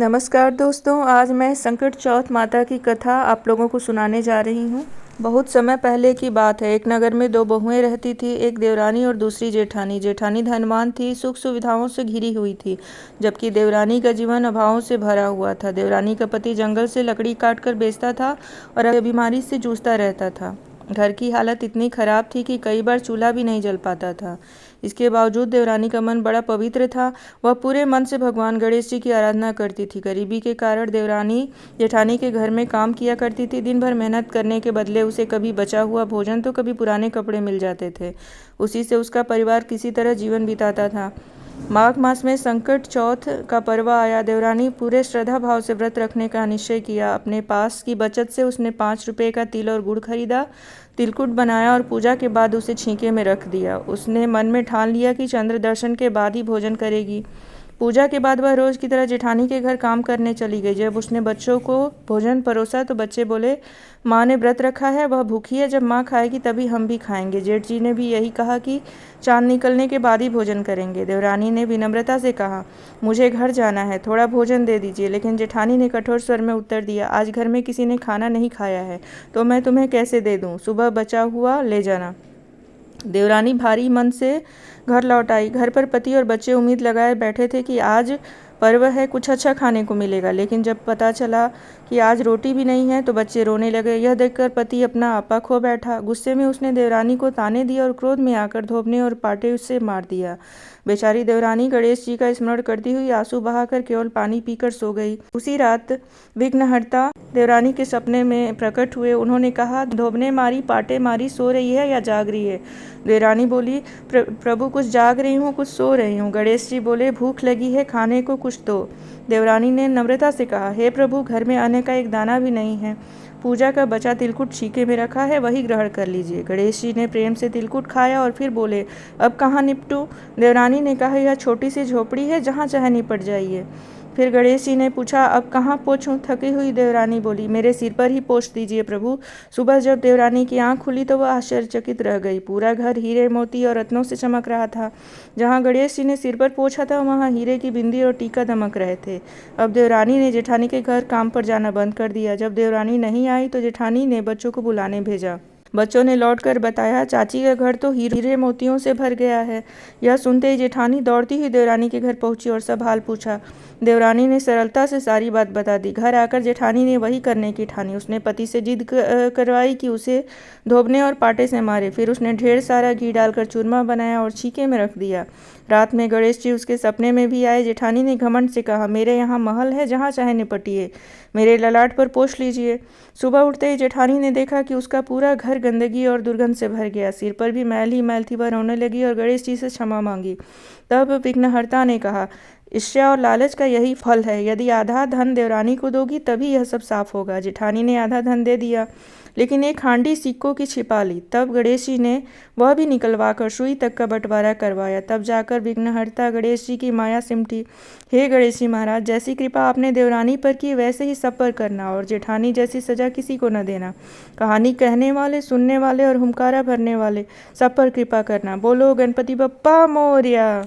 नमस्कार दोस्तों, आज मैं संकट चौथ माता की कथा आप लोगों को सुनाने जा रही हूँ। बहुत समय पहले की बात है। एक नगर में दो बहुएं रहती थी, एक देवरानी और दूसरी जेठानी। जेठानी धनवान थी, सुख सुविधाओं से घिरी हुई थी, जबकि देवरानी का जीवन अभावों से भरा हुआ था। देवरानी का पति जंगल से लकड़ी काट कर बेचता था और बीमारी से जूझता रहता था। घर की हालत इतनी खराब थी कि कई बार चूल्हा भी नहीं जल पाता था। इसके बावजूद देवरानी का मन बड़ा पवित्र था। वह पूरे मन से भगवान गणेश जी की आराधना करती थी। गरीबी के कारण देवरानी जेठानी के घर में काम किया करती थी। दिन भर मेहनत करने के बदले उसे कभी बचा हुआ भोजन तो कभी पुराने कपड़े मिल जाते थे। उसी से उसका परिवार किसी तरह जीवन बिताता था। माघ मास में संकट चौथ का पर्व आया। देवरानी पूरे श्रद्धा भाव से व्रत रखने का निश्चय किया। अपने पास की बचत से उसने 5 रुपये का तिल और गुड़ खरीदा, तिलकुट बनाया और पूजा के बाद उसे छींके में रख दिया। उसने मन में ठान लिया कि चंद्र दर्शन के बाद ही भोजन करेगी। पूजा के बाद वह रोज की तरह जेठानी के घर काम करने चली गई। जब उसने बच्चों को भोजन परोसा तो बच्चे बोले, माँ ने व्रत रखा है, वह भूखी है, जब माँ खाएगी तभी हम भी खाएंगे। जेठ जी ने भी यही कहा कि चांद निकलने के बाद ही भोजन करेंगे। देवरानी ने विनम्रता से कहा, मुझे घर जाना है, थोड़ा भोजन दे दीजिए। लेकिन जेठानी ने कठोर स्वर में उत्तर दिया, आज घर में किसी ने खाना नहीं खाया है तो मैं तुम्हें कैसे दे दूँ? सुबह बचा हुआ ले जाना। देवरानी भारी मन से घर लौट आई। घर पर पति और बच्चे उम्मीद लगाए बैठे थे कि आज पर्व है, कुछ अच्छा खाने को मिलेगा। लेकिन जब पता चला कि आज रोटी भी नहीं है तो बच्चे रोने लगे। यह देखकर पति अपना आपा खो बैठा। गुस्से में उसने देवरानी को ताने दिए और क्रोध में आकर धोबने और पाटे उससे मार दिया। बेचारी देवरानी गणेश जी का स्मरण करती हुई आंसू बहाकर केवल पानी पीकर सो गई। उसी रात विघ्नहर्ता देवरानी के सपने में प्रकट हुए। उन्होंने कहा, धोबने मारी, पाटे मारी, सो रही है या जाग रही है? देवरानी बोली, प्रभु कुछ जाग रही हूँ, कुछ सो रही हूँ। गणेश जी बोले, भूख लगी है, खाने को कुछ दो। देवरानी ने नम्रता से कहा, हे प्रभु, घर में अन्न का एक दाना भी नहीं है। पूजा का बचा तिलकुट छीके में रखा है, वही ग्रहण कर लीजिए। गणेश जी ने प्रेम से तिलकुट खाया और फिर बोले, अब कहाँ निपटूं? देवरानी ने कहा, यह छोटी सी झोपड़ी है, जहाँ चाहे निपट जाइए। फिर गणेश जी ने पूछा, अब कहाँ पोंछूं? थकी हुई देवरानी बोली, मेरे सिर पर ही पोंछ दीजिए प्रभु। सुबह जब देवरानी की आंख खुली तो वह आश्चर्यचकित रह गई। पूरा घर हीरे, मोती और रत्नों से चमक रहा था। जहाँ गणेश जी ने सिर पर पोंछा था वहाँ हीरे की बिंदी और टीका दमक रहे थे। अब देवरानी ने जेठानी के घर काम पर जाना बंद कर दिया। जब देवरानी नहीं आई तो जेठानी ने बच्चों को बुलाने भेजा। बच्चों ने लौटकर बताया, चाची का घर तो हीरे मोतियों से भर गया है। यह सुनते ही जेठानी दौड़ती हुई देवरानी के घर पहुंची और सब हाल पूछा। देवरानी ने सरलता से सारी बात बता दी। घर आकर जेठानी ने वही करने की ठानी। उसने पति से जिद करवाई कि उसे धोबने और पाटे से मारे। फिर उसने ढेर सारा घी डालकर चूरमा बनाया और छीके में रख दिया। रात में गणेश जी उसके सपने में भी आए। जेठानी ने घमंड से कहा, मेरे यहाँ महल है, जहाँ चाहे निपटिए, मेरे ललाट पर पोंछ लीजिए। सुबह उठते ही जेठानी ने देखा कि उसका पूरा घर गंदगी और दुर्गंध से भर गया। सिर पर भी मैल ही मैल थी। वह रोने लगी और गणेश जी से क्षमा मांगी। तब विघ्नहर्ता ने कहा, ईर्ष्या और लालच का यही फल है। यदि आधा धन देवरानी को दोगी तभी यह सब साफ होगा। जेठानी ने आधा धन दे दिया, लेकिन एक हांडी सिक्कों की छिपा ली। तब गणेश जी ने वह भी निकलवाकर सुई तक का बंटवारा करवाया। तब जाकर विघ्नहर्ता गणेश जी की माया सिमटी। हे गणेश जी महाराज, जैसी कृपा आपने देवरानी पर की वैसे ही सब पर करना और जेठानी जैसी सजा किसी को न देना। कहानी कहने वाले, सुनने वाले और हुंकारा भरने वाले सब पर कृपा करना। बोलो गणपति बप्पा मोरया।